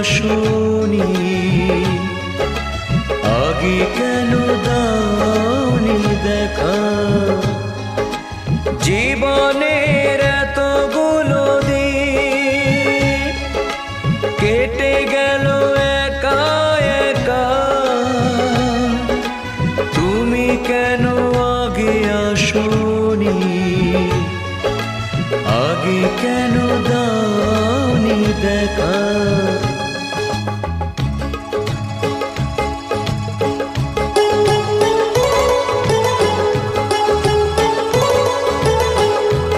আসনি, আগে কেন দাওনি দেখা। জীবনের এতগুলো দিন কেটে গেল একা একা, তুমি কেন আগে আসনি, আগে কেন দাওনি দেখা।